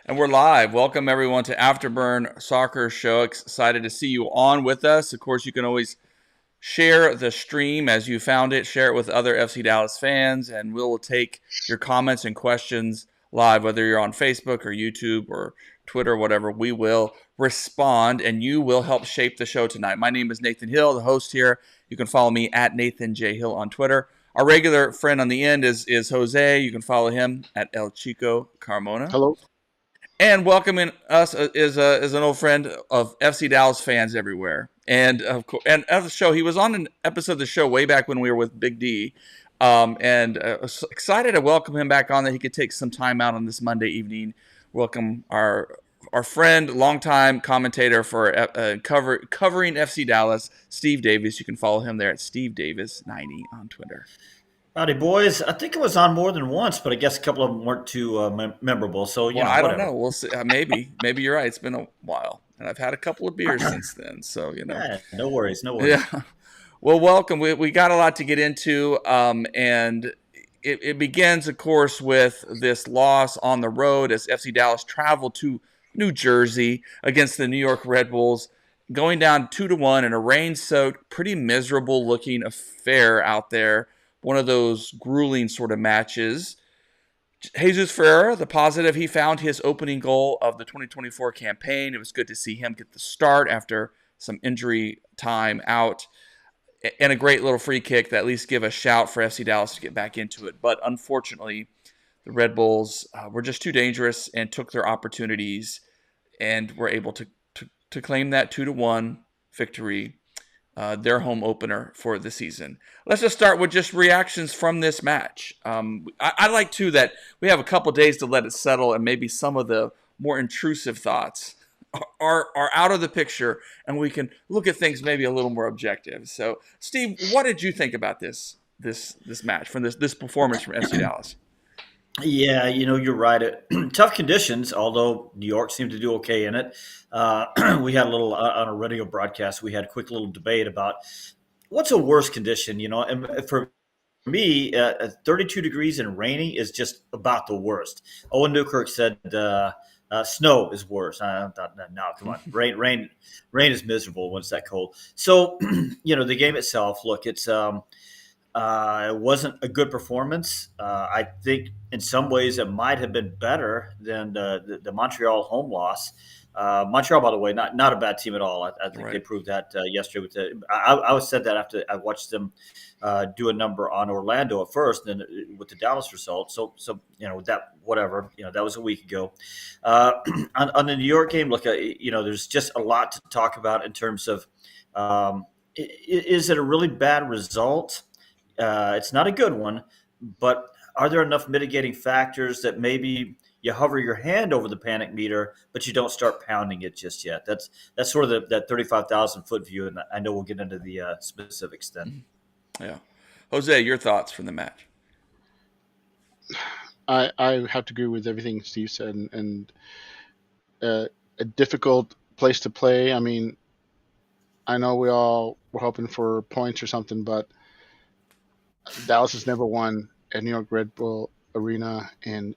And we're live. Welcome everyone to Afterburn Soccer Show. Excited to see you on with us. Of course, you can always share the stream as you found it. Share it with other FC Dallas fans, and we'll take your comments and questions live, whether you're on Facebook or YouTube or Twitter, whatever. We will respond, and you will help shape the show tonight. My name is Nathan Hill, the host here. You can follow me at Nathan J. Hill on Twitter. Our regular friend on the end is Jose. You can follow him at El Chico Carmona. Hello. And welcoming us is an old friend of FC Dallas fans everywhere. And of course, and of the show, he was on an episode of the show way back when we were with Big D. Was excited to welcome him back on, that he could take some time out on this Monday evening. Welcome our friend, longtime commentator for covering FC Dallas, Steve Davis. You can follow him there at Steve Davis90 on Twitter. Howdy, boys. I think it was on more than once, but I guess a couple of them weren't too memorable. So, Well, I don't whatever. know. We'll see. Maybe you're right. It's been a while, and I've had a couple of beers since then. So No worries, no worries. Yeah. Well, welcome. We got a lot to get into, and it begins, of course, with this loss on the road as FC Dallas traveled to New Jersey against the New York Red Bulls, going down 2-1 in a rain-soaked, pretty miserable-looking affair out there. One of those grueling sort of matches. Jesus Ferreira, the positive, he found his opening goal of the 2024 campaign. It was good to see him get the start after some injury time out. And a great little free kick that at least give a shout for FC Dallas to get back into it. But unfortunately, the Red Bulls were just too dangerous and took their opportunities and were able to claim that 2-1 victory, their home opener for the season. Let's just start with just reactions from this match. I like, too, that we have a couple days to let it settle, and maybe some of the more intrusive thoughts are out of the picture, and we can look at things maybe a little more objective. So, Steve, what did you think about this match, from this performance from FC Dallas? Yeah, you're right. Tough conditions, although New York seemed to do okay in it. We had a little on a radio broadcast. We had a quick little debate about what's a worse condition. And for me, 32 degrees and rainy is just about the worst. Owen Newkirk said snow is worse. I thought, no, come on, rain is miserable when it's that cold. So, the game itself. Look, it wasn't a good performance. I think in some ways it might have been better than the Montreal home loss. Montreal, by the way, not a bad team at all. I think Right. they proved that yesterday. I said that after I watched them do a number on Orlando at first, and then with the Dallas result. So that whatever that was a week ago. On the New York game, look, there's just a lot to talk about in terms of is it a really bad result? It's not a good one, but are there enough mitigating factors that maybe you hover your hand over the panic meter, but you don't start pounding it just yet? That's sort of that 35,000-foot view, and I know we'll get into the specifics then. Yeah. Jose, your thoughts from the match? I have to agree with everything Steve said, and a difficult place to play. I mean, I know we all were hoping for points or something, but Dallas has never won at New York Red Bull Arena, and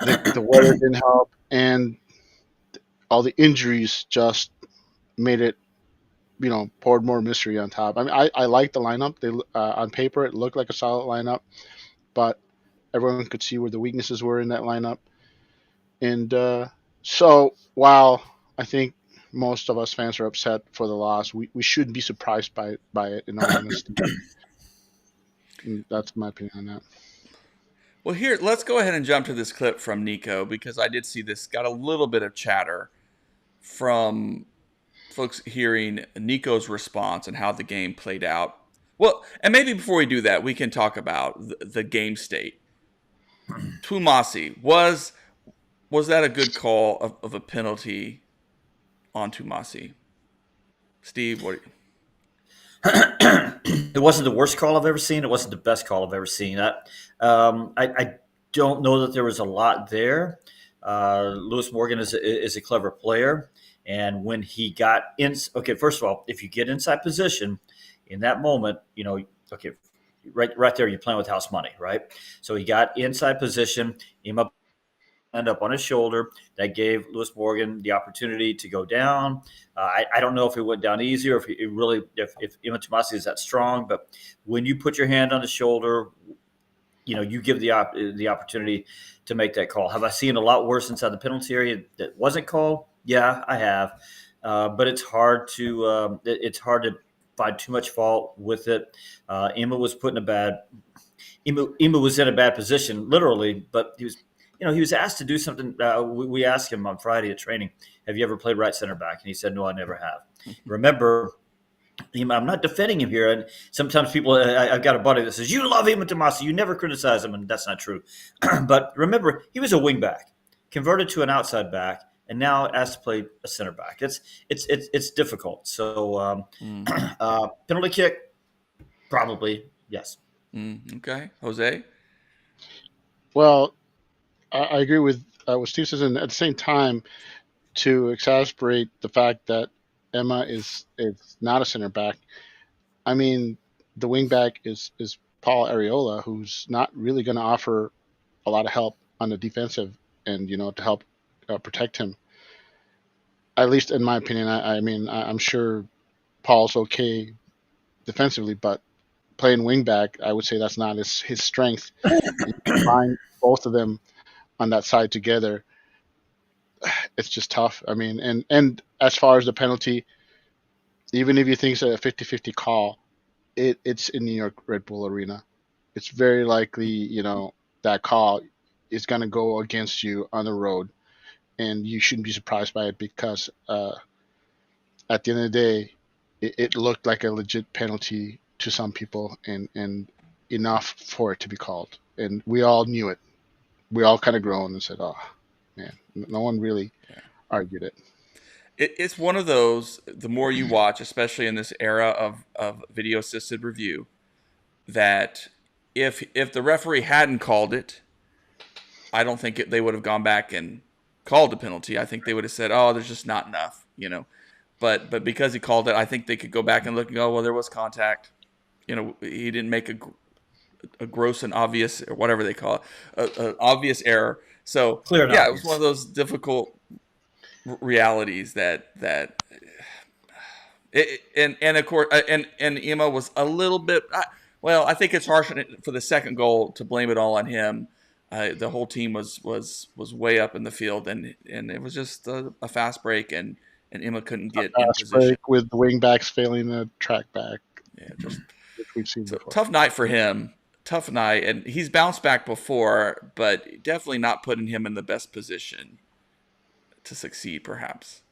the weather didn't help, and all the injuries just made it, poured more mystery on top. I mean, I like the lineup. They on paper it looked like a solid lineup, but everyone could see where the weaknesses were in that lineup. And so while I think most of us fans are upset for the loss, we shouldn't be surprised by it, in all honesty. And that's my opinion on that. Well, here, let's go ahead and jump to this clip from Nico, because I did see this got a little bit of chatter from folks hearing Nico's response and how the game played out. Well, and maybe before we do that, we can talk about the game state. Tumasi, was that a good call of a penalty on Tumasi? Steve, what? It wasn't the worst call I've ever seen. It wasn't the best call I've ever seen. I don't know that there was a lot there. Lewis Morgan is a clever player, and when he got in, okay, first of all, if you get inside position in that moment, okay, right there, you're playing with house money, right? So he got inside position, came up up on his shoulder that gave Lewis Morgan the opportunity to go down. I don't know if it went down easy or if Emma Tomasi is that strong, but when you put your hand on the shoulder, you give the opportunity to make that call. Have I seen a lot worse inside the penalty area that wasn't called? Yeah, I have. But it's hard to find too much fault with it. Emma was put in a bad. Emma was in a bad position, literally, but he was asked to do something. We asked him on Friday at training, "Have you ever played right center back?" And he said, "No, I never have." Remember, I'm not defending him here. And sometimes people, I've got a buddy that says, "You love Emma Tomasi, you never criticize him," and that's not true. But remember, he was a wing back, converted to an outside back, and now asked to play a center back. It's difficult. So penalty kick, probably yes. Okay, Jose. Well, I agree with what Steve says, and at the same time, to exasperate the fact that Emma is not a center back. I mean, the wing back is Paul Areola, who's not really going to offer a lot of help on the defensive end, to help protect him. At least in my opinion. I mean, I'm sure Paul's okay defensively, but playing wing back, I would say that's not his strength. You combine both of them on that side together, it's just tough. I mean, and as far as the penalty, even if you think it's a 50-50 call, it's in New York Red Bull Arena. It's very likely, that call is going to go against you on the road, and you shouldn't be surprised by it because at the end of the day, it looked like a legit penalty to some people, and enough for it to be called. And we all knew it. We all kind of groaned and said, "Oh, man," no one really argued it. It's one of those, the more you watch, especially in this era of video assisted review, that if the referee hadn't called it, I don't think they would have gone back and called the penalty. I think they would have said, "Oh, there's just not enough," But because he called it, I think they could go back and look and go, "Well, there was contact. He didn't make a gross and obvious, or whatever they call it, an obvious error." So Clear and yeah, obvious. it was one of those difficult realities that and of course and Emma was a little bit. Well, I think it's harsh for the second goal to blame it all on him. The whole team was way up in the field, and it was just a fast break, and Emma couldn't get in Fast position. break with the wing backs failing the track back. Yeah, just which we've seen before. Tough night for him. Tough night, and he's bounced back before, but definitely not putting him in the best position to succeed, perhaps.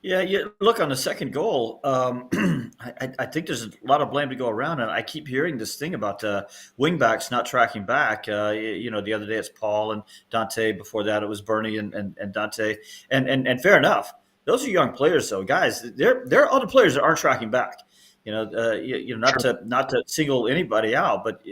Yeah, look, on the second goal, I think there's a lot of blame to go around, and I keep hearing this thing about wingbacks not tracking back. The other day it's Paul and Dante. Before that, it was Bernie and Dante. And fair enough, those are young players, though, guys. There are other players that aren't tracking back. Not to single anybody out, but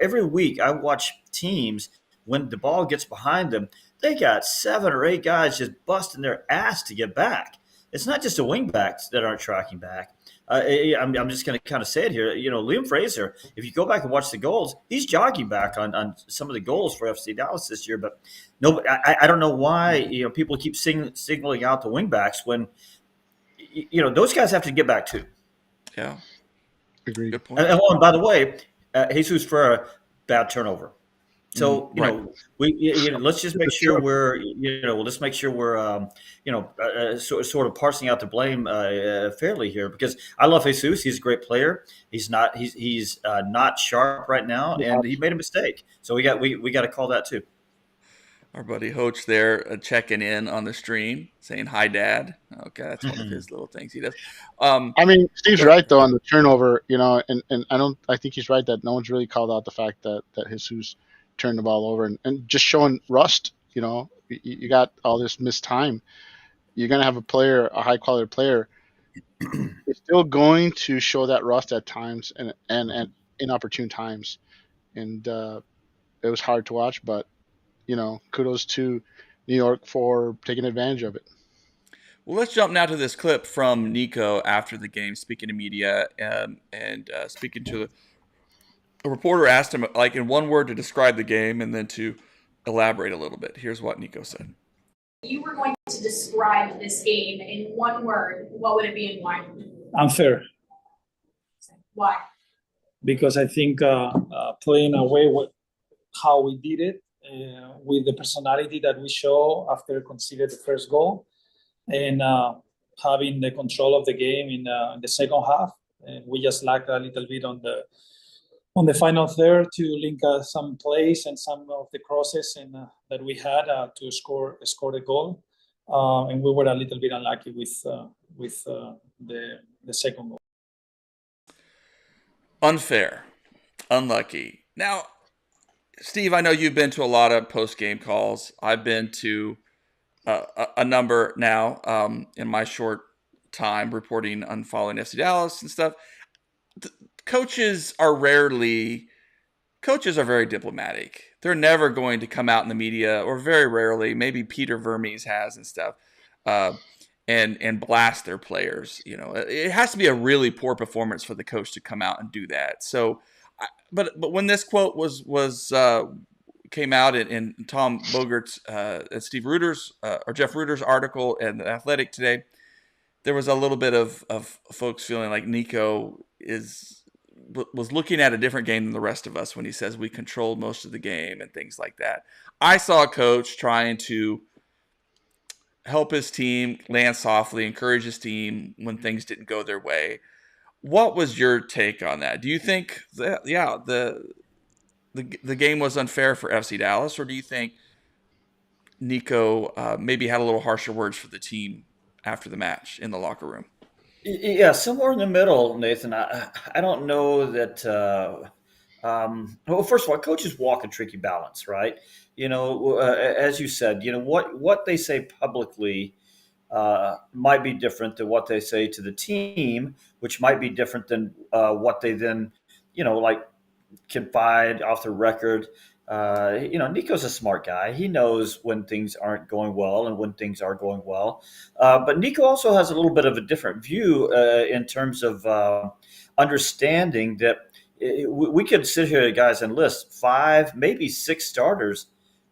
every week I watch teams when the ball gets behind them. They got 7 or 8 guys just busting their ass to get back. It's not just the wingbacks that aren't tracking back. I'm just going to kind of say it here. Liam Fraser, if you go back and watch the goals, he's jogging back on some of the goals for FC Dallas this year. But no, I don't know why people keep signaling out the wingbacks when those guys have to get back too. Yeah, agreed. Good point. And by the way, Jesus Ferreira, bad turnover. So let's just make sure let's make sure we're sort of parsing out the blame fairly here, because I love Jesus. He's a great player. He's not sharp right now, and he made a mistake. So we got to call that too. Our buddy Hoach there checking in on the stream, saying hi, Dad. Okay, that's one of his little things he does. I mean, Steve's right though on the turnover. And I think he's right that no one's really called out the fact that Jesus turned the ball over and just showing rust. You got all this missed time. You're gonna have a high quality player. It's still going to show that rust at times and inopportune times, and it was hard to watch. But kudos to New York for taking advantage of it. Well, let's jump now to this clip from Nico after the game, speaking to media and speaking to a reporter. Asked him, like, in one word to describe the game, and then to elaborate a little bit. Here's what Nico said. If you were going to describe this game in one word, what would it be and why? Unfair. Why? Because I think playing away with how we did it, with the personality that we show after conceding the first goal, and having the control of the game in the second half, and we just lacked a little bit on the final third to link some plays and some of the crosses and that we had to score the goal, and we were a little bit unlucky with the second goal. Unfair, unlucky. Now, Steve, I know you've been to a lot of post-game calls. I've been to a number now in my short time reporting on following FC Dallas and stuff. Coaches are very diplomatic. They're never going to come out in the media, or very rarely, maybe Peter Vermes has and stuff, and blast their players. You know, it has to be a really poor performance for the coach to come out and do that. So, but when this quote came out in Tom Bogert's and Steve Reuter's or Jeff Reuter's article in The Athletic today, there was a little bit of folks feeling like Nico was looking at a different game than the rest of us when he says we controlled most of the game and things like that. I saw a coach trying to help his team land softly, encourage his team when things didn't go their way. What was your take on that? Do you think that, the game was unfair for FC Dallas, or do you think Nico maybe had a little harsher words for the team after the match in the locker room? Yeah, somewhere in the middle, Nathan. I don't know that. Well, first of all, coaches walk a tricky balance, right? You know, as you said, you know what they say publicly might be different than what they say to the team, which might be different than what they then, like confide off the record. Nico's a smart guy. He knows when things aren't going well and when things are going well. But Nico also has a little bit of a different view in terms of understanding that we could sit here, guys, and list 5, maybe 6 starters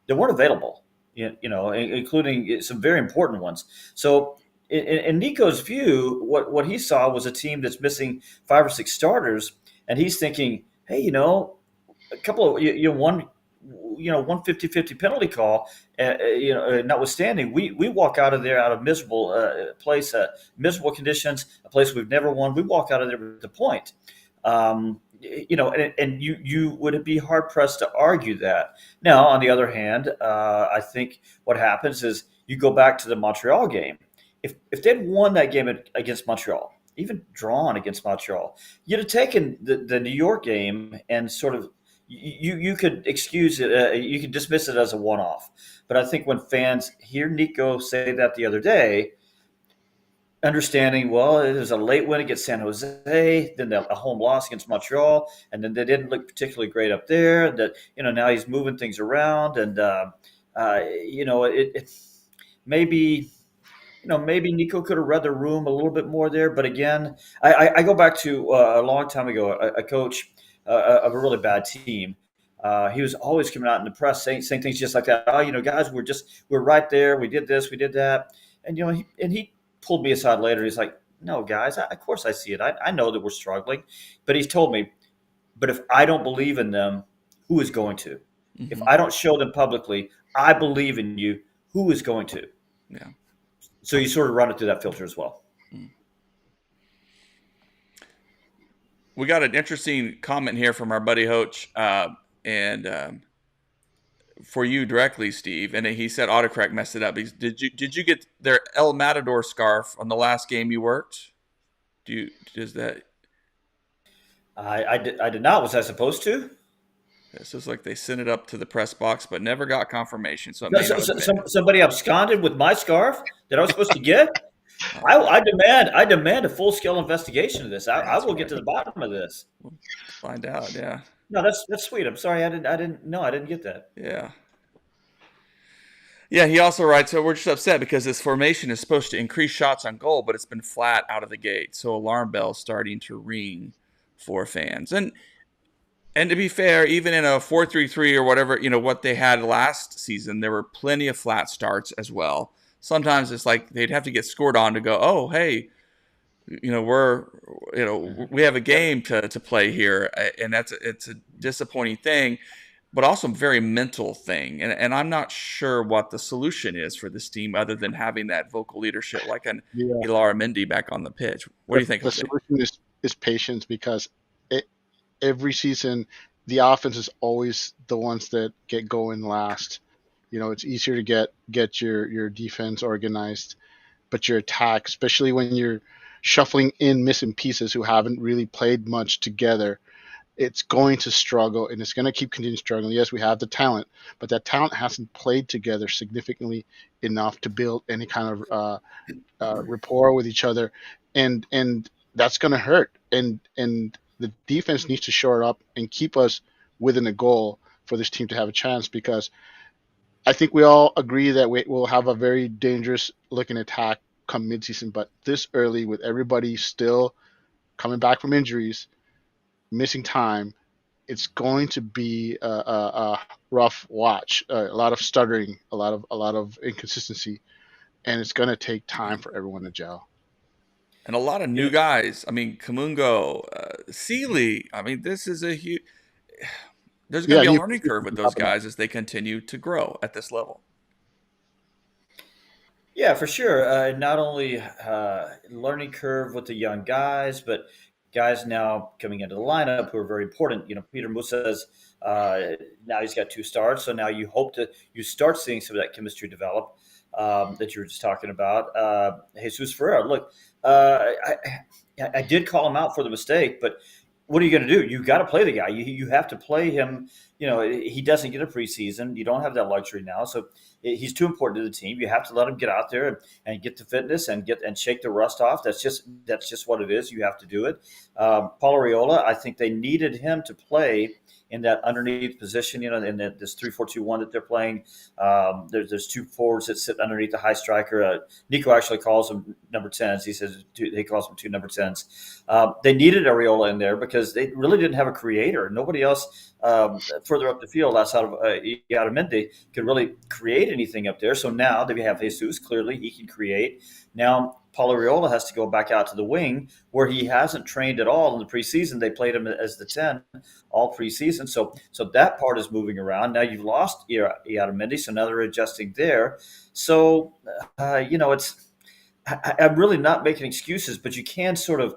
that weren't available, including some very important ones. So in Nico's view, what he saw was a team that's missing 5 or 6 starters, and he's thinking, hey, a couple of one 50-50 penalty call, notwithstanding, we walk out of there out of miserable place, miserable conditions, a place we've never won. We walk out of there with the point. And you would be hard pressed to argue that. Now, on the other hand, I think what happens is you go back to the Montreal game. If they'd won that game against Montreal, even drawn against Montreal, you'd have taken the New York game and sort of you could excuse it, you could dismiss it as a one-off. But I think when fans hear Nico say that the other day, understanding, well, it was a late win against San Jose, then a home loss against Montreal, and then they didn't look particularly great up there. That now he's moving things around, and maybe Nico could have read the room a little bit more there. But again, I go back to a long time ago, a coach of a really bad team. He was always coming out in the press saying things just like that. Oh, guys, we're right there. We did this, we did that, and he pulled me aside later. He's like, no, guys, of course I see it. I know that we're struggling, but he's told me, but if I don't believe in them, who is going to? Mm-hmm. If I don't show them publicly, I believe in you, who is going to? Yeah. So you sort of run it through that filter as well. We got an interesting comment here from our buddy Hoach, and for you directly, Steve. And he said autocorrect messed it up. Did you get their El Matador scarf on the last game you worked? Does that? I did not. Was I supposed to? This is like they sent it up to the press box, but never got confirmation. So, somebody absconded with my scarf that I was supposed to get. I demand a full scale investigation of this. I will get to the bottom of this. We'll find out. Yeah. No, that's sweet. I'm sorry. I didn't get that. Yeah. Yeah. He also writes, so we're just upset because this formation is supposed to increase shots on goal, but it's been flat out of the gate. So alarm bells starting to ring for fans. And And to be fair, even in a 4-3-3 or whatever, what they had last season, there were plenty of flat starts as well. Sometimes it's like they'd have to get scored on to go, oh, hey, we have a game to play here, and it's a disappointing thing, but also a very mental thing. And I'm not sure what the solution is for this team other than having that vocal leadership like an Ilara Mendy back on the pitch. What do you think? The solution is patience, because every season the offense is always the ones that get going last. It's easier to get your defense organized, but your attack, especially when you're shuffling in missing pieces who haven't really played much together, it's going to struggle, and it's going to continue struggling. Yes, we have the talent, but that talent hasn't played together significantly enough to build any kind of rapport with each other, and that's going to hurt. And the defense needs to shore up and keep us within a goal for this team to have a chance, because I think we all agree that we'll have a very dangerous looking attack come midseason. But this early, with everybody still coming back from injuries, missing time, it's going to be a rough watch. A lot of stuttering, a lot of inconsistency, and it's going to take time for everyone to gel. And a lot of new guys. I mean, Kamungo, Sealy. I mean, this is a huge. There's going to be a learning curve with those guys as they continue to grow at this level. Yeah, for sure. Not only learning curve with the young guys, but guys now coming into the lineup who are very important. Peter Musa's now he's got 2 starts, so now you start seeing some of that chemistry develop that you were just talking about. Jesus Ferreira, look, I did call him out for the mistake, but what are you going to do? You got to play the guy. You have to play him. He doesn't get a preseason. You don't have that luxury now, so he's too important to the team. You have to let him get out there and get the fitness and shake the rust off. That's just what it is. You have to do it. Paul Arriola, I think they needed him to play in that underneath position, in this 3-4-2-1 that they're playing. There's 2 forwards that sit underneath the high striker. Nico actually calls them number 10s. He calls them 2 number 10s. They needed Arriola in there because they really didn't have a creator. Nobody else further up the field outside of Iaramendi could really create anything up there. So now that we have Jesus, clearly he can create. Now Paul Arriola has to go back out to the wing where he hasn't trained at all in the preseason. They played him as the 10 all preseason. So that part is moving around. Now you've lost Iaramendi, so now they're adjusting there. So, it's I'm really not making excuses, but you can sort of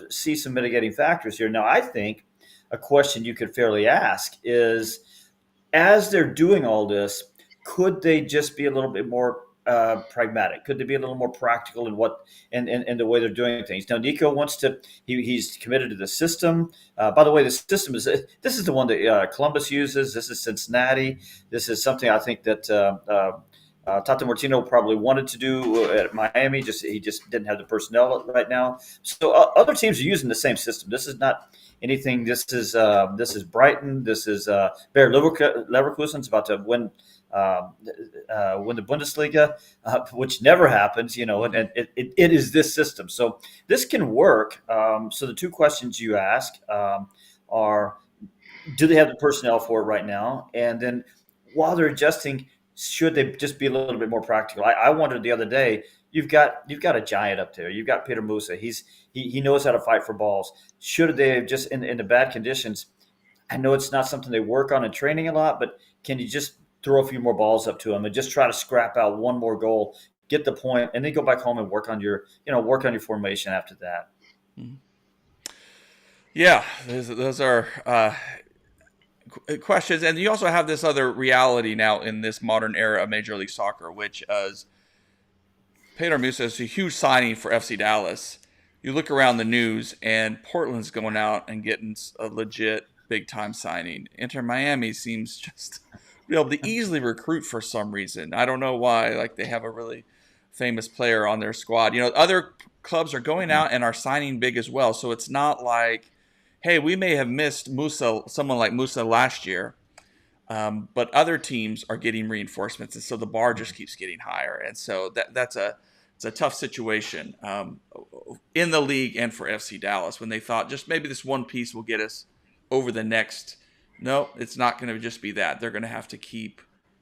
see some mitigating factors here. Now, I think a question you could fairly ask is, as they're doing all this, could they just be a little bit more pragmatic? Could they be a little more practical in the way they're doing things? Now, Nico wants to. He's committed to the system. By the way, the system is the one that Columbus uses. This is Cincinnati. This is something I think that Tata Martino probably wanted to do at Miami. He just didn't have the personnel right now. So other teams are using the same system. This is not anything. This is Brighton. This is Bayer Leverkusen's about to win the Bundesliga, which never happens, and it is this system. So this can work. So the 2 questions you ask are, do they have the personnel for it right now? And then while they're adjusting, should they just be a little bit more practical? I wondered the other day, you've got a giant up there. You've got Peter Musa. He knows how to fight for balls. Should they have just in the bad conditions? I know it's not something they work on in training a lot, but can you just throw a few more balls up to him and just try to scrap out one more goal, get the point, and then go back home and work on your formation after that? Yeah, those are questions. And you also have this other reality now in this modern era of Major League Soccer, which is Peter Musa is a huge signing for FC Dallas. You look around the news, and Portland's going out and getting a legit big-time signing. Inter Miami seems just be able to easily recruit for some reason. I don't know why. Like, they have a really famous player on their squad. Other clubs are going out and are signing big as well. So it's not like, hey, we may have missed someone like Musa last year, but other teams are getting reinforcements, and so the bar just keeps getting higher. And so it's a tough situation in the league and for FC Dallas when they thought just maybe this one piece will get us over the next. No, it's not going to just be that. They're going to have to keep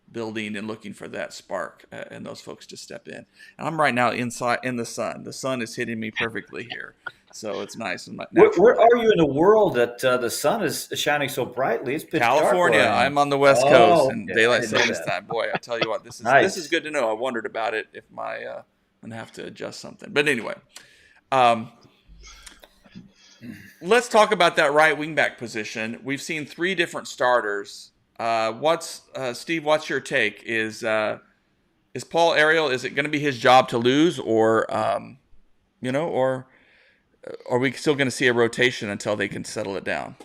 building and looking for that spark and those folks to step in. And I'm right now inside in the sun. The sun is hitting me perfectly here, so it's nice and natural. Where are you in the world that the sun is shining so brightly? It's pitch dark California. where I am. I'm on the West Coast, Oh, and okay. I daylight didn't know savings that. time. Boy, I tell you what, this is Nice. good to know. I wondered about it if my I'm gonna have to adjust something. But anyway, let's talk about that right wingback position. We've seen 3 different starters. Steve? What's your take? Is Paul Ariel? Is it going to be his job to lose, or or are we still going to see a rotation until they can settle it down?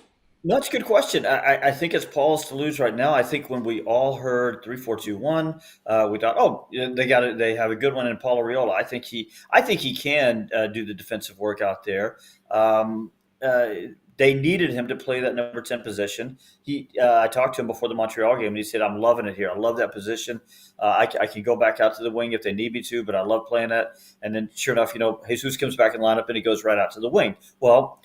No, that's a good question. I think it's Paul's to lose right now. I think when we all heard 3-4-2-1, we thought, oh, they got it. They have a good one in Paul Arriola. I think he can do the defensive work out there. They needed him to play that number 10 position. I talked to him before the Montreal game, and he said, "I'm loving it here. I love that position. I can go back out to the wing if they need me to, but I love playing that." And then, sure enough, Jesus comes back in lineup, and he goes right out to the wing. Well,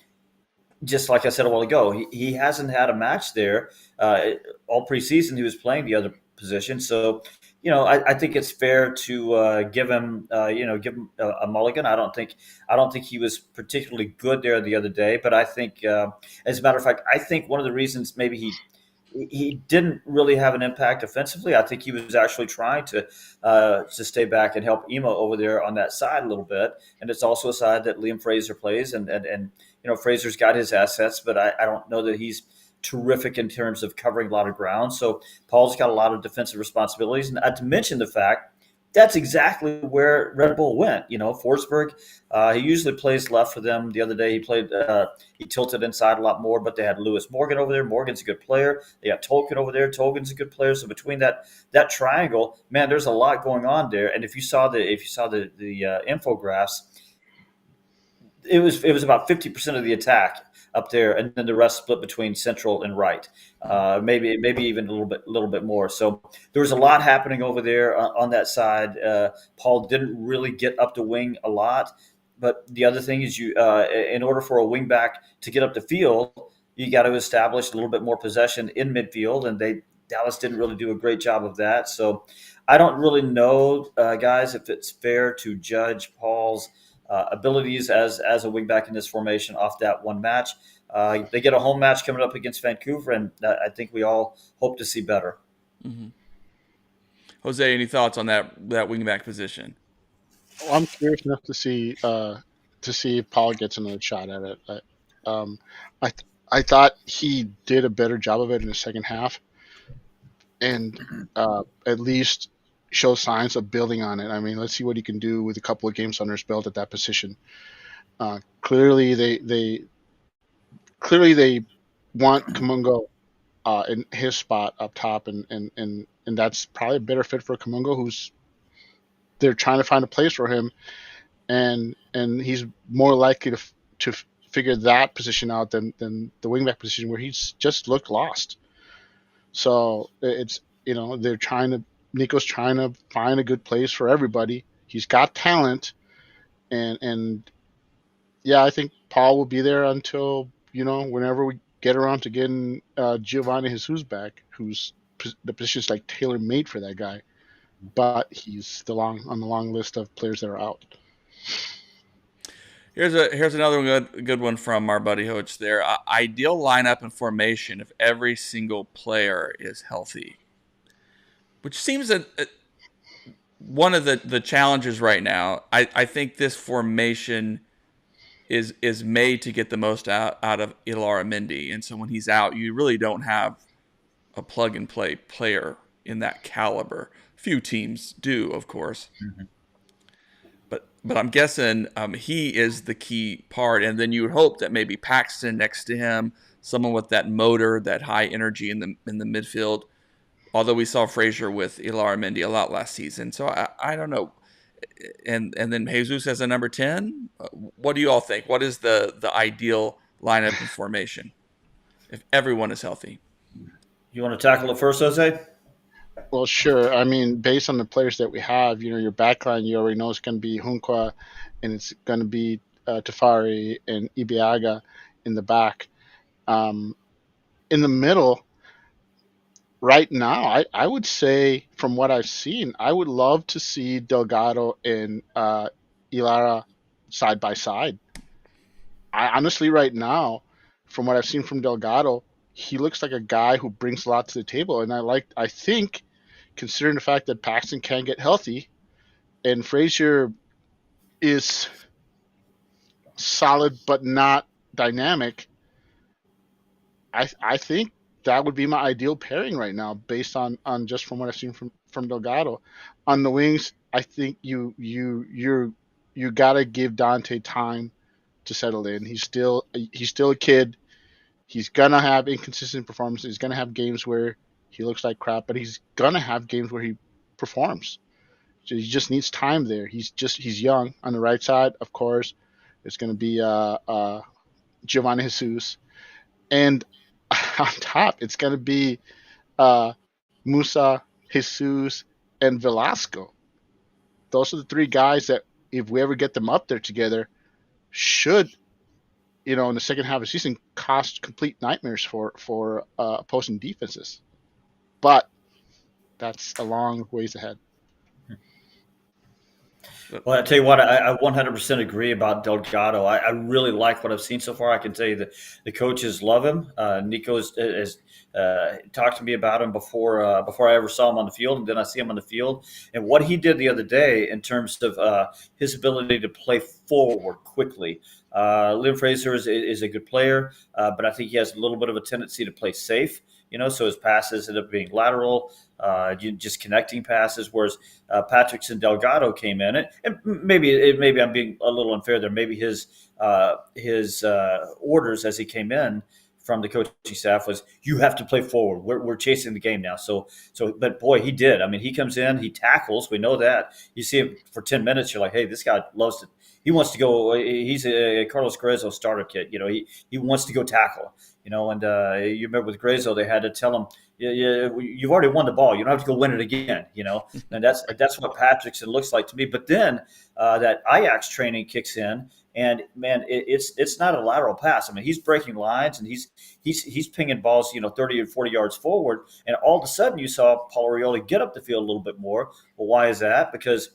just like I said a while ago, he hasn't had a match there all preseason. He was playing the other position, so I think it's fair to give him a mulligan. I don't think he was particularly good there the other day, but I think, as a matter of fact, I think one of the reasons maybe he didn't really have an impact offensively. I think he was actually trying to stay back and help Emo over there on that side a little bit. And it's also a side that Liam Fraser plays, and Fraser's got his assets, but I don't know that he's terrific in terms of covering a lot of ground. So Paul's got a lot of defensive responsibilities, and not to mention the fact that's exactly where Red Bull went. Forsberg, he usually plays left for them. The other day he tilted inside a lot more, but they had Lewis Morgan over there. Morgan's a good player. They got Tolkien over there. Tolkien's a good player. So between that triangle, man, there's a lot going on there. And if you saw the infographs, it was about 50% of the attack up there, and then the rest split between central and right, maybe even a little bit more. So there was a lot happening over there on that side. Paul didn't really get up the wing a lot, but the other thing is in order for a wing back to get up the field, you got to establish a little bit more possession in midfield, and Dallas didn't really do a great job of that. So I don't really know, guys, if it's fair to judge Paul's abilities as a wingback in this formation off that one match. They get a home match coming up against Vancouver, and I think we all hope to see better. Mm-hmm. Jose, any thoughts on that wingback position? Well, I'm curious enough to see if Paul gets another shot at it. I thought he did a better job of it in the second half, and at least show signs of building on it. I mean, let's see what he can do with a couple of games under his belt at that position. Clearly, they want Kamungo in his spot up top, and that's probably a better fit for Kamungo, who's they're trying to find a place for him, and he's more likely to figure that position out than the wingback position where he's just looked lost. So it's Nico's trying to find a good place for everybody. He's got talent, and yeah, I think Paul will be there until whenever we get around to getting Giovanni Jesus back, who's the position's like tailor made for that guy, but he's still on the long list of players that are out. Here's another good one from our buddy Hoach there. Ideal lineup and formation if every single player is healthy, which seems one of the challenges right now. I think this formation is made to get the most out of Ilar Mendy, and so when he's out, you really don't have a plug and play player in that caliber. Few teams do, of course. Mm-hmm. But I'm guessing he is the key part, and then you would hope that maybe Paxton next to him, someone with that motor, that high energy in the midfield. Although we saw Fraser with Ilar Mendy a lot last season, so I don't know. And then Jesus as a number 10. What do you all think? What is the ideal lineup and formation if everyone is healthy? You want to tackle it first, Jose? Well, sure. I mean, based on the players that we have, your backline, you already know it's going to be Hunqua, and it's going to be Tafari and Ibiaga in the back. in the middle, right now, I would say from what I've seen, I would love to see Delgado and Ilara side by side. I honestly, right now, from what I've seen from Delgado, he looks like a guy who brings a lot to the table, and I think, considering the fact that Paxton can't get healthy and Frazier is solid but not dynamic, I think that would be my ideal pairing right now, based on just from what I've seen from Delgado. On the wings, I think you gotta give Dante time to settle in. He's still a kid. He's gonna have inconsistent performances. He's gonna have games where he looks like crap, but he's gonna have games where he performs. So he just needs time there. He's young. On the right side, of course, it's gonna be Giovanni Jesus, and on top, it's gonna be uh, Musa, Jesus, and Velasco. Those are the three guys that, if we ever get them up there together, should, in the second half of the season, cost complete nightmares for opposing defenses. But that's a long ways ahead. Well, I tell you what, I 100% agree about Delgado. I really like what I've seen so far. I can tell you that the coaches love him. Nico has talked to me about him before I ever saw him on the field, and then I see him on the field. And what he did the other day in terms of his ability to play forward quickly. Liam Fraser is a good player, but I think he has a little bit of a tendency to play safe. So his passes end up being lateral, just connecting passes. Whereas Patrickson Delgado came in, and maybe I'm being a little unfair there. Maybe his orders as he came in from the coaching staff was, you have to play forward. We're chasing the game now. But boy, he did. I mean, he comes in, he tackles. We know that. You see him for 10 minutes, you're like, hey, this guy loves to. He wants to go. He's a Carlos Grezzo starter kit. He wants to go tackle. And you remember with Grezzo, they had to tell him, yeah, you've already won the ball. You don't have to go win it again. And that's what Patrickson looks like to me. But then that Ajax training kicks in, and man, it's not a lateral pass. I mean, he's breaking lines and he's pinging balls, 30 or 40 yards forward. And all of a sudden, you saw Paul Arioli get up the field a little bit more. Well, why is that? Because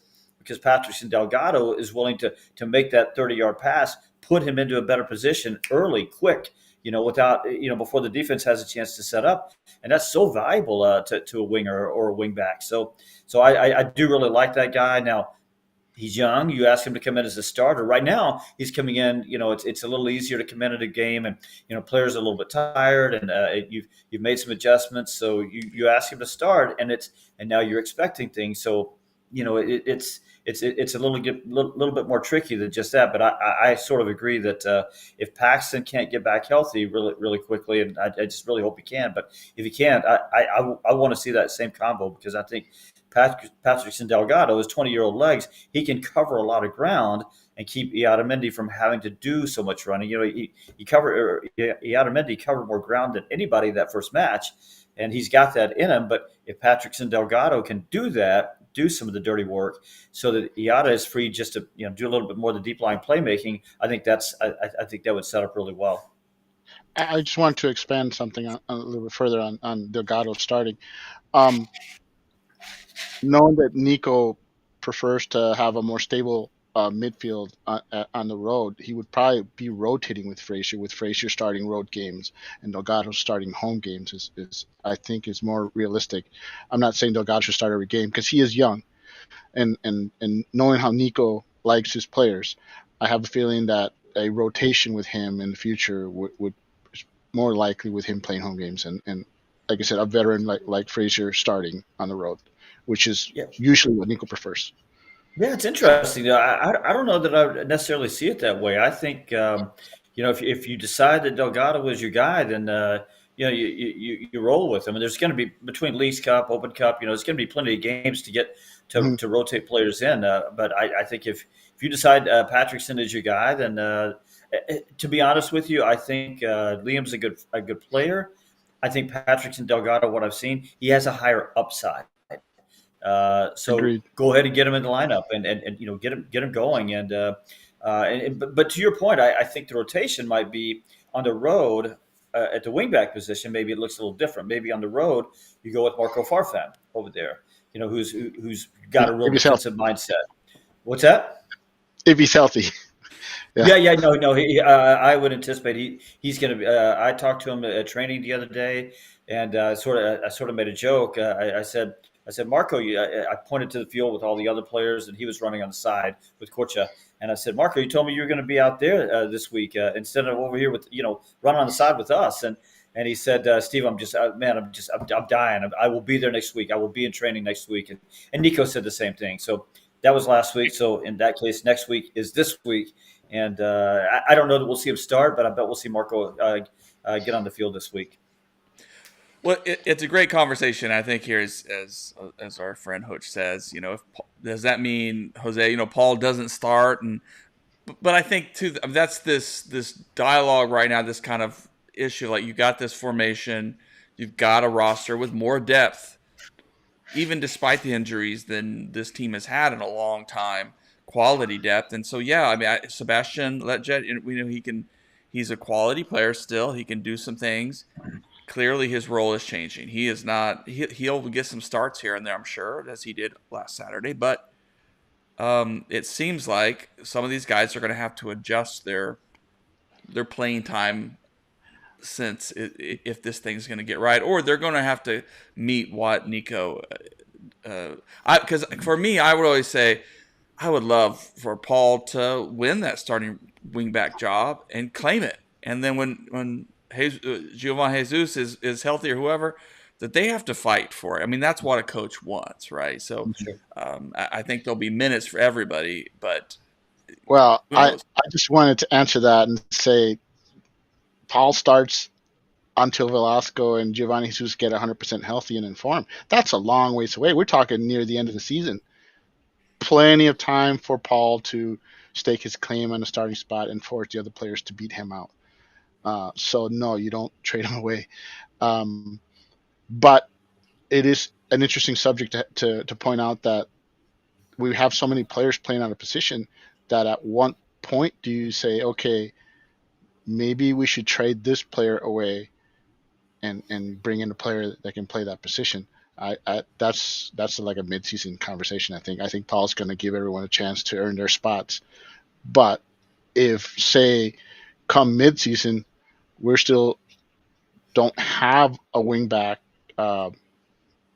Patrickson Delgado is willing to make that 30-yard pass, put him into a better position early, quick, without, before the defense has a chance to set up. And that's so valuable to a winger or a wing back. So I do really like that guy. Now, he's young. You ask him to come in as a starter. Right now, he's coming in. It's a little easier to come in at a game, and players are a little bit tired, and you've made some adjustments. So you ask him to start, and now you're expecting things. So it's a little bit more tricky than just that. But I sort of agree that if Paxton can't get back healthy really really quickly, and I just really hope he can. But if he can't, I want to see that same combo, because I think Patrickson Delgado, his 20-year-old legs, he can cover a lot of ground and keep Iatamendi from having to do so much running. Iatamendi covered more ground than anybody that first match, and he's got that in him. But if Patrickson Delgado can do that, do some of the dirty work, so that Iata is free just to do a little bit more of the deep line playmaking, I think that would set up really well. I just want to expand something a little bit further on Delgado starting. Knowing that Nico prefers to have a more stable midfield on the road, he would probably be rotating with Frazier starting road games and Delgado starting home games is I think is more realistic. I'm not saying Delgado should start every game, because he is young, and knowing how Nico likes his players, I have a feeling that a rotation with him in the future would more likely with him playing home games, and like I said, a veteran like Frazier starting on the road, which is usually what Nico prefers. Yeah, it's interesting. I don't know that I would necessarily see it that way. I think if you decide that Delgado is your guy, then you roll with him. And there's going to be, between Leagues Cup, Open Cup, there's going to be plenty of games to get to rotate players in. But I think if you decide Patrickson is your guy, then to be honest with you, I think Liam's a good player. I think Patrickson Delgado, what I've seen, he has a higher upside. So Agreed. Go ahead and get him in the lineup and get him going. But to your point, I think the rotation might be on the road. at the wingback position, maybe it looks a little different. Maybe on the road, you go with Marco Farfan over there, who's got a real If he's healthy. defensive mindset. What's that? If he's healthy. Yeah, no. I would anticipate he's going to be. I talked to him at training the other day, and I sort of made a joke. I said, Marco, I pointed to the field with all the other players, and he was running on the side with Kocha. And I said, Marco, you told me you were going to be out there this week instead of over here with running on the side with us. And he said, Steve, I'm dying. I will be there next week. I will be in training next week. And Nico said the same thing. So that was last week. So in that case, next week is this week. And I don't know that we'll see him start, but I bet we'll see Marco get on the field this week. Well, it's a great conversation. I think here, as our friend Hutch says, does that mean, Jose, Paul doesn't start? But I think too, that's this dialogue right now, this kind of issue. Like, you got this formation, you've got a roster with more depth, even despite the injuries than this team has had in a long time. Quality depth, and so Sebastian Letjet, we know he's a quality player still. He can do some things. Clearly, his role is changing. He is not. He'll get some starts here and there, I'm sure, as he did last Saturday. But it seems like some of these guys are going to have to adjust their playing time, since if this thing's going to get right, or they're going to have to meet what Nico. Because for me, I would always say, I would love for Paul to win that starting wingback job and claim it. And then when Giovanni Jesus is healthy, or whoever, that they have to fight for it. I mean, that's what a coach wants, right? So I think there'll be minutes for everybody. But well, I just wanted to answer that and say Paul starts until Velasco and Giovanni Jesus get 100% healthy and in form. That's a long ways away. We're talking near the end of the season. Plenty of time for Paul to stake his claim on the starting spot and force the other players to beat him out. So no, you don't trade him away. But it is an interesting subject to point out that we have so many players playing out of position that at one point do you say, okay, maybe we should trade this player away and bring in a player that can play that position. That's like a mid-season conversation. I think Paul's going to give everyone a chance to earn their spots. But if, say, come mid-season, we're still don't have a wingback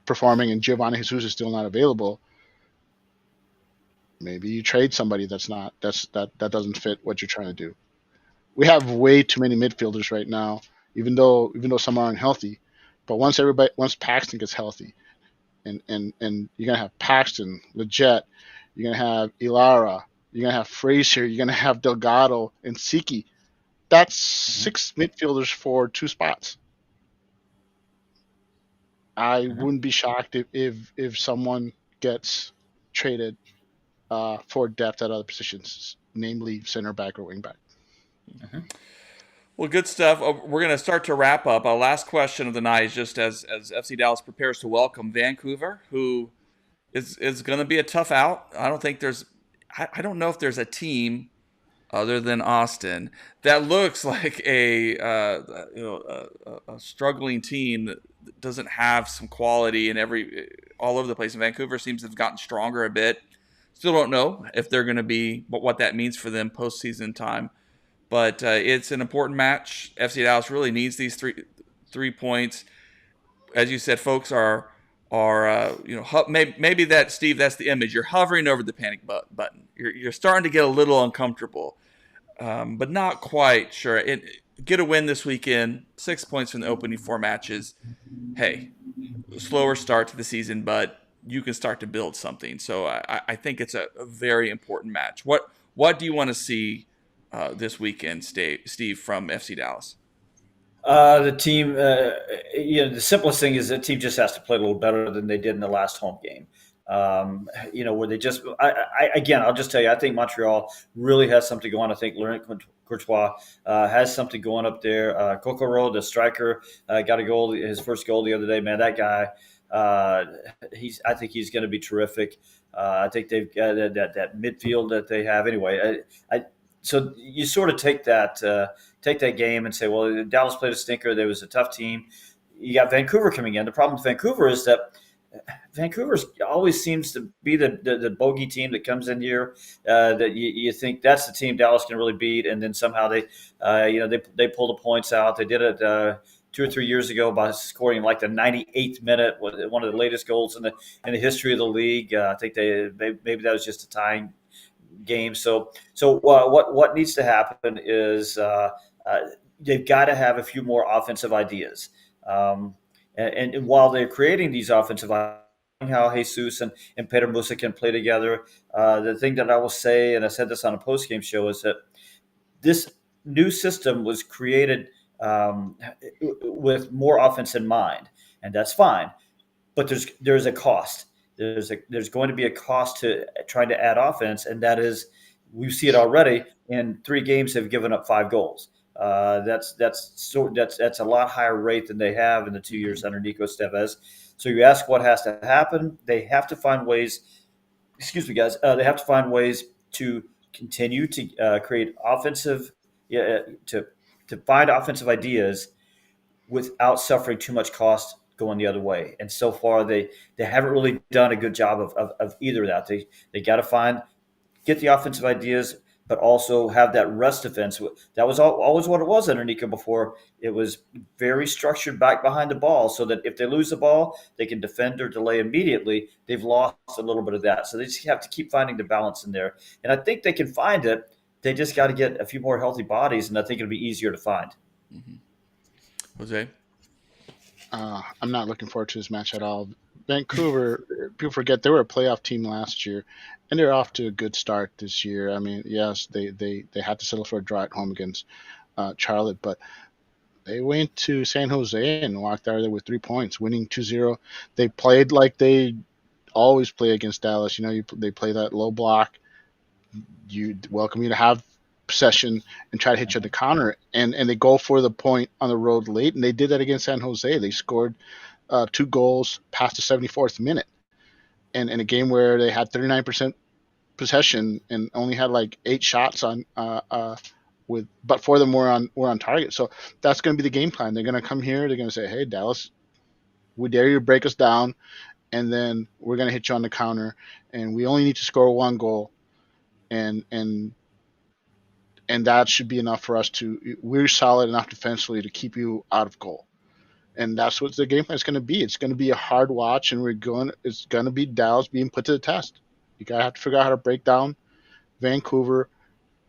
performing, and Giovanni Jesus is still not available, maybe you trade somebody that doesn't fit what you're trying to do. We have way too many midfielders right now, even though some are unhealthy. But once Paxton gets healthy, and you're gonna have Paxton, Leggett, you're gonna have Ilara, you're gonna have Frazier, you're gonna have Delgado and Siki. That's 6 midfielders for 2 spots. I wouldn't be shocked if someone gets traded for depth at other positions, namely center back or wing back. Well, good stuff. We're going to start to wrap up. Our last question of the night is just as FC Dallas prepares to welcome Vancouver, who is going to be a tough out. I don't know if there's a team other than Austin that looks like a struggling team that doesn't have some quality in all over the place. And Vancouver seems to have gotten stronger a bit. Still don't know if they're going to be what that means for them postseason time. But it's an important match. FC Dallas really needs these three points. As you said, folks are maybe that, Steve, that's the image. You're hovering over the panic button. You're starting to get a little uncomfortable, but not quite sure. Get a win this weekend, 6 points from the opening 4 matches. Hey, slower start to the season, but you can start to build something. So I think it's a very important match. What do you want to see this weekend, Steve, from FC Dallas? The team, the simplest thing is the team just has to play a little better than they did in the last home game. Where they just, I'll just tell you, I think Montreal really has something going. I think Laurent Courtois has something going up there. Kokoro, the striker, got a goal, his first goal the other day. Man, that guy, I think he's going to be terrific. I think they've got that midfield that they have. Anyway, so you sort of take that game and say, well, Dallas played a stinker. There was a tough team. You got Vancouver coming in. The problem with Vancouver is that Vancouver always seems to be the bogey team that comes in here that you think that's the team Dallas can really beat, and then somehow they pull the points out. They did it 2 or 3 years ago by scoring like the 98th minute, one of the latest goals in the history of the league. I think maybe that was just a tying game. So what needs to happen is they've got to have a few more offensive ideas. And while they're creating these offensive ideas, how Jesus and Peter Musa can play together, the thing that I will say, and I said this on a post-game show, is that this new system was created with more offense in mind, and that's fine. But there's a cost. There's going to be a cost to trying to add offense, and that is, we see it already. In 3 games, they've given up 5 goals. That's a lot higher rate than they have in the 2 years under Nico Estevez. So you ask what has to happen? They have to find ways. Excuse me, guys. They have to find ways to continue to create offensive, to find offensive ideas without suffering too much cost going the other way. And so far, they haven't really done a good job of either of that. They got to get the offensive ideas, but also have that rest defense. That was always what it was under Nico before. It was very structured back behind the ball, so that if they lose the ball, they can defend or delay immediately. They've lost a little bit of that. So they just have to keep finding the balance in there. And I think they can find it. They just got to get a few more healthy bodies, and I think it'll be easier to find. Mm-hmm. Jose? I'm not looking forward to this match at all. Vancouver, people forget they were a playoff team last year, and they're off to a good start this year. I mean, yes, they had to settle for a draw at home against Charlotte, but they went to San Jose and walked out of there with 3 points, winning 2-0. They played like they always play against Dallas. They play that low block. You welcome you to have possession and try to hit you on the counter, and they go for the point on the road late, and they did that against San Jose. They scored 2 goals past the 74th minute, and in a game where they had 39% possession and only had like 8 shots on but 4 of them were on target. So that's going to be the game plan. They're going to come here. They're going to say, "Hey, Dallas, we dare you to break us down, and then we're going to hit you on the counter, and we only need to score 1 goal, and that should be enough for us we're solid enough defensively to keep you out of goal." And that's what the game plan is going to be. It's going to be a hard watch, and it's going to be Dallas being put to the test. You got to have to figure out how to break down Vancouver,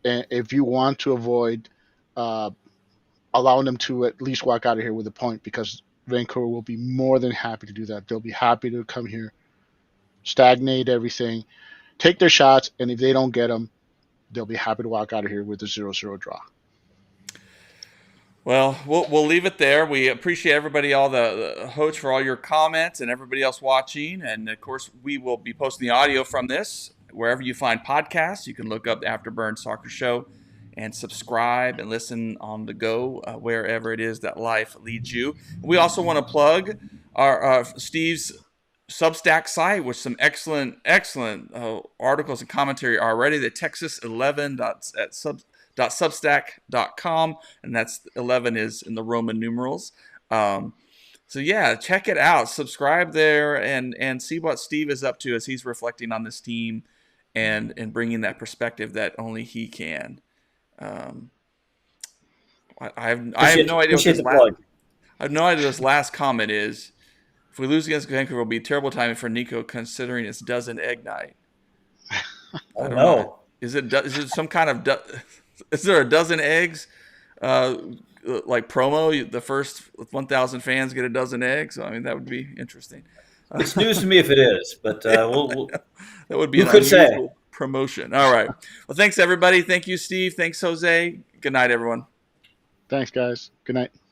and if you want to avoid allowing them to at least walk out of here with a point, because Vancouver will be more than happy to do that. They'll be happy to come here, stagnate everything, take their shots, and if they don't get them, they'll be happy to walk out of here with a 0-0 draw. Well, we'll leave it there. We appreciate everybody, all the hosts, for all your comments, and everybody else watching. And of course, we will be posting the audio from this wherever you find podcasts. You can look up the Afterburn Soccer Show and subscribe and listen on the go wherever it is that life leads you. We also want to plug our Steve's Substack site with some excellent articles and commentary already. The Texas11.substack.com, and that's 11 is in the Roman numerals. So yeah, check it out. Subscribe there and see what Steve is up to as he's reflecting on this team and bringing that perspective that only he can. I have no idea what this last comment is. If we lose against Vancouver, it'll be a terrible time for Nico, considering it's dozen egg night. I don't know. Is it some kind of is there a dozen eggs like promo? The first 1,000 fans get a dozen eggs. So, I mean, that would be interesting. It's news to me if it is, but we'll that would be an unusual promotion. All right. Well, thanks everybody. Thank you, Steve. Thanks, Jose. Good night, everyone. Thanks, guys. Good night.